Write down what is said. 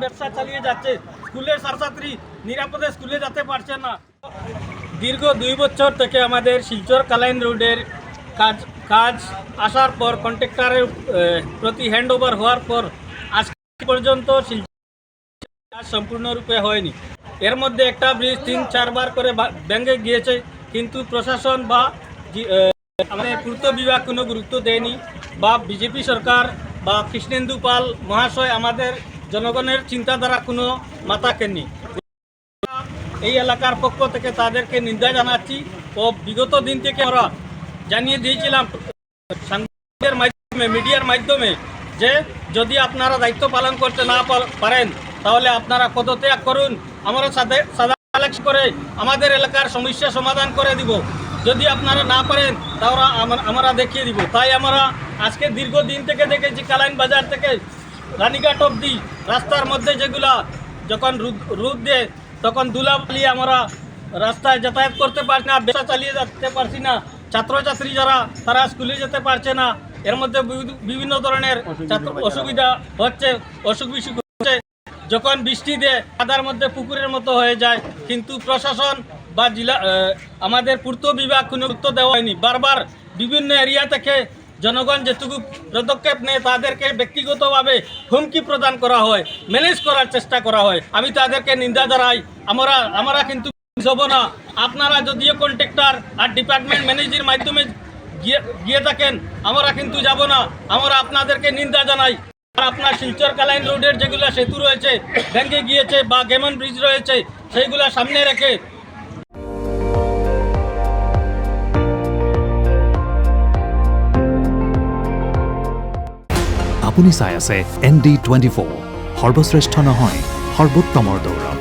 ব্যবসা চালিয়ে যাচ্ছে, স্কুলের ছাত্রছাত্রী নিরাপদে স্কুলে যেতে পারছে না। দীর্ঘ 2 বছর থেকে আমাদের শিলচর কালাইন রোডের কাজ আসার পর কন্ট্রাক্টরের প্রতি হ্যান্ড ওভার হওয়ার পর আজ পর্যন্ত শিলচর কাজ সম্পূর্ণরূপে হয়নি। এর মধ্যে একটা ব্রিজ 3-4 বার করে ভেঙে গিয়েছে, কিন্তু প্রশাসন বা আমাদের পূর্ত বিভাগ কোনো গুরুত্ব দেয়নি, বা বিজেপি সরকার বা কৃষ্ণেন্দু পাল মহাশয় আমাদের জনগণের চিন্তাধারা কোনো মাথা কেননি। এই এলাকার পক্ষ থেকে তাদেরকে নিন্দা জানাচ্ছি ও বিগত দিন থেকে আমরা জানিয়ে দিয়েছিলাম সাংবাদিকদের মাধ্যমে, মিডিয়ার মাধ্যমে, যে যদি আপনারা দায়িত্ব পালন করতে না পারেন তাহলে আপনারা পদত্যাগ করুন, আমরা সাদা করে আমাদের এলাকার সমস্যা সমাধান করে দিব। যদি আপনারা না পারেন তাহলে আমরা দেখিয়ে দিব। তাই আমরা আজকে দীর্ঘদিন থেকে দেখেছি কালাইন বাজার থেকে রানীঘাট অবধি রাস্তার মধ্যে যেগুলা যখন রোদ দেয় তখন ধুলাবালি, আমরা রাস্তায় যাতায়াত করতে পারছি না, ব্যবসা চালিয়ে যেতে পারছি না, ছাত্রছাত্রী যারা তারা স্কুলে যেতে পারছে না। এর মধ্যে বিভিন্ন ধরনের অসুবিধা হচ্ছে, অসুখ বিসুখ হচ্ছে। যখন বৃষ্টি দেয় কাদার মধ্যে পুকুরের মতো হয়ে যায়, কিন্তু প্রশাসন বা আমাদের পূর্ত বিভাগ কোনো গুরুত্ব দেওয়া হয়নি। বারবার বিভিন্ন এরিয়া থেকে জনগণ যেটুকু পদক্ষেপ নেয় তাদেরকে ব্যক্তিগতভাবে হুমকি প্রদান করা হয়, ম্যানেজ করার চেষ্টা করা হয়। আমি তাদেরকে নিন্দা জানাই। আমরা কিন্তু যাব না। আপনারা যদিও কন্ট্রাক্টর আর ডিপার্টমেন্ট ম্যানেজারের মাধ্যমে গিয়ে থাকেন, আমরা কিন্তু যাব না। আমরা আপনাদেরকে নিন্দা জানাই। আর আপনার শিলচর কালাইন রোডের যেগুলো সেতু রয়েছে ভেঙে গিয়েছে বা গেমন ব্রিজ রয়েছে, সেইগুলো সামনে রেখে আপুনি চাই আছে ND24, সৰ্বশ্ৰেষ্ঠ নহয় সৰ্বোত্তমৰ দৌৰ।